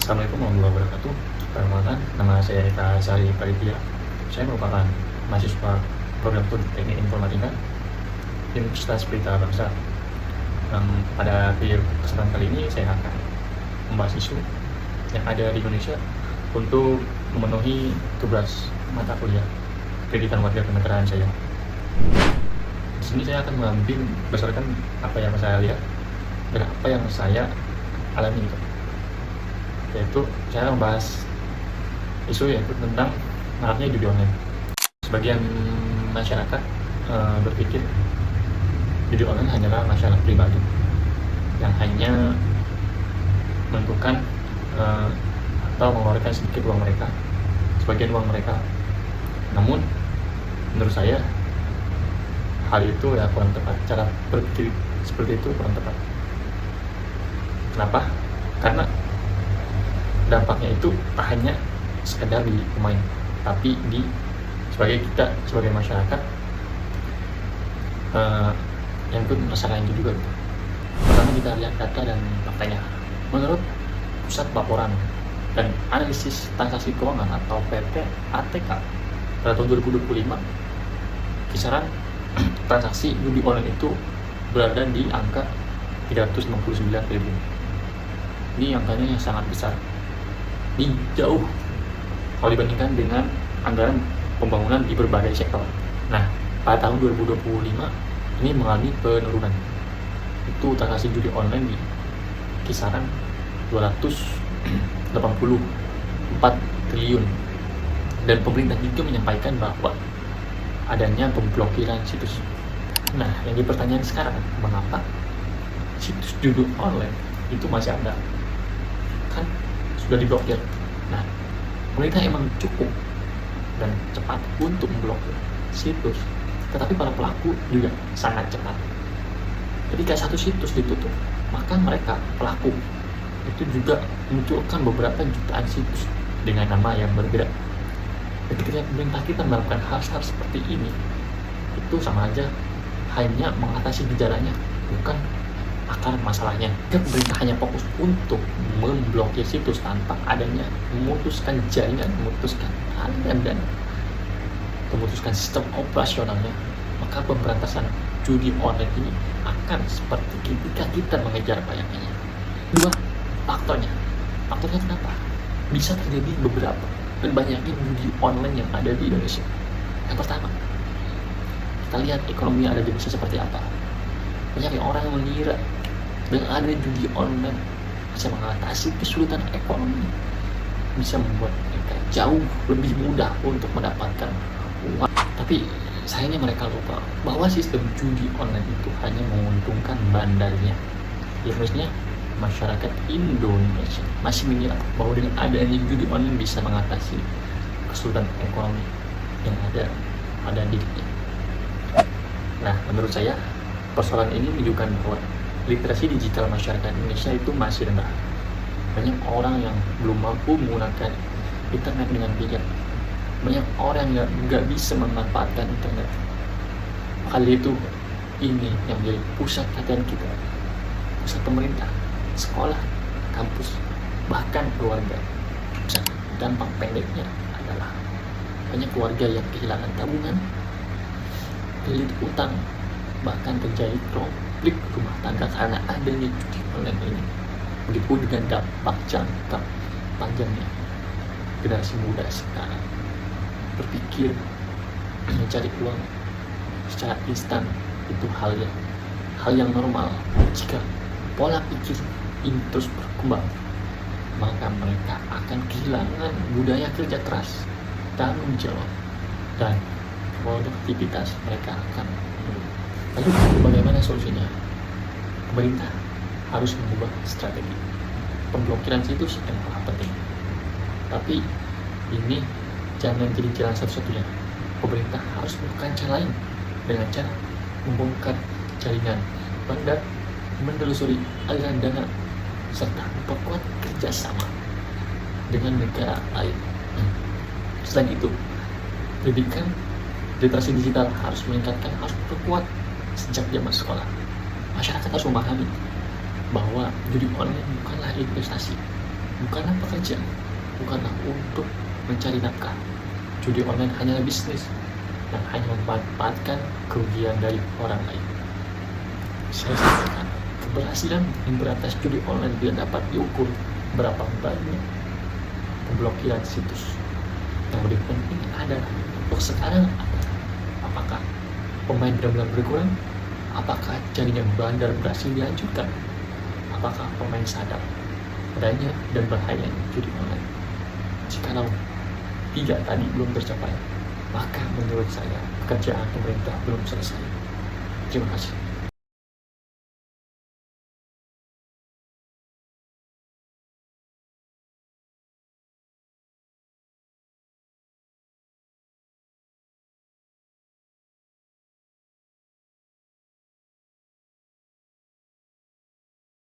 Assalamualaikum warahmatullahi wabarakatuh. Perkenalkan, nama saya Eka Sari Paritia. Saya merupakan mahasiswa program studi Teknik Informatika Universitas Pelita Bangsa. Pada video kesempatan kali ini saya akan membahas isu yang ada di Indonesia untuk memenuhi tugas mata kuliah pendidikan warga kenegaraan saya. Di sini saya akan mengambil berdasarkan apa yang saya lihat dan apa yang saya alami gitu. Yaitu saya membahas isu yaitu tentang maraknya judi online. Sebagian masyarakat berpikir judi online hanyalah masalah pribadi yang hanya menentukan atau mengeluarkan sedikit uang mereka, sebagian uang mereka. Namun menurut saya hal itu ya kurang tepat, cara berpikir seperti itu kurang tepat. Kenapa? Karena dampaknya itu tak hanya sekedar di pemain, tapi di sebagai masyarakat yang ikut masalah itu juga. Pertama kita lihat data dan faktanya. Menurut Pusat Laporan dan Analisis Transaksi Keuangan atau PPATK pada tahun 2025, kisaran transaksi judi online itu berada di angka 369.000. Ini angkanya yang sangat besar. Ini jauh kalau dibandingkan dengan anggaran pembangunan di berbagai sektor. Nah, pada tahun 2025 ini mengalami penurunan. Itu transaksi judi online di kisaran 284 triliun. Dan pemerintah juga menyampaikan bahwa adanya pemblokiran situs. Nah, yang dipertanyakan sekarang, mengapa situs judi online itu masih ada? Kan sudah diblokir. Nah, pemerintah emang cukup dan cepat untuk memblokir situs, tetapi para pelaku juga sangat cepat. Ketika satu situs ditutup, maka mereka pelaku itu juga munculkan beberapa jutaan situs dengan nama yang berbeda. Ketika pemerintah kita melakukan hal-hal seperti ini, itu sama aja hanya mengatasi gejalanya, bukan akar masalahnya. Jika pemerintah hanya fokus untuk memblokir situs tanpa adanya memutuskan jaringan, memutuskan aliran dan memutuskan sistem operasionalnya, maka pemberantasan judi online ini akan seperti ketika kita mengejar bayangannya. Dua, faktornya kenapa bisa terjadi beberapa dan banyaknya judi online yang ada di Indonesia. Yang pertama, kita lihat ekonomi yang ada di Indonesia seperti apa. Banyak orang yang mengira dengan adanya judi online bisa mengatasi kesulitan ekonomi, bisa membuat mereka jauh lebih mudah untuk mendapatkan uang. Tapi sayangnya mereka lupa bahwa sistem judi online itu hanya menguntungkan bandarnya. Ironisnya, masyarakat Indonesia masih mengira bahwa dengan adanya judi online bisa mengatasi kesulitan ekonomi yang ada di dirinya. Nah, menurut saya persoalan ini menunjukkan bahwa literasi digital masyarakat Indonesia itu masih rendah. Banyak orang yang belum mampu menggunakan internet dengan bijak. Banyak orang yang nggak bisa memanfaatkan internet. Hal itu ini yang menjadi pusat perhatian kita, pusat pemerintah, sekolah, kampus, bahkan keluarga. Dampak pendeknya adalah banyak keluarga yang kehilangan tabungan, terlilit utang, bahkan terjadi konflik rumah tangga karena adanya judi online ini. Begitu dengan dampak jangka panjangnya. Generasi muda sekarang berpikir mencari uang secara instan itu hal yang normal. Jika pola pikir ini terus berkembang, maka mereka akan kehilangan budaya kerja keras, tanggung jawab, dan produktivitas mereka akan menurun. Lalu bagaimana solusinya? Pemerintah harus mengubah strategi. Pemblokiran situs adalah penting, tapi ini jangan jadi jalan satu-satunya. Pemerintah harus melakukan cara lain dengan cara membongkar jaringan bandar, menelusuri aliran dana, serta memperkuat kerjasama dengan negara lain. Selain itu, pendidikan literasi digital harus diperkuat sejak zaman sekolah. Masyarakat harus memahami bahwa judi online bukanlah investasi, bukanlah pekerjaan, bukanlah untuk mencari nafkah. Judi online hanyalah bisnis yang hanya memanfaatkan kerugian dari orang lain. Saya sampaikan, keberhasilan memberantas judi online tidak dapat diukur berapa banyak pemblokiran situs. Yang lebih penting adalah untuk sekarang, apakah pemain benar-benar berkurang? Apakah jaringan bandar berhasil dilanjutkan? Apakah pemain sadar adanya dan bahayanya judi online? Jikalau tiga tadi belum tercapai, maka menurut saya pekerjaan pemerintah belum selesai. Terima kasih.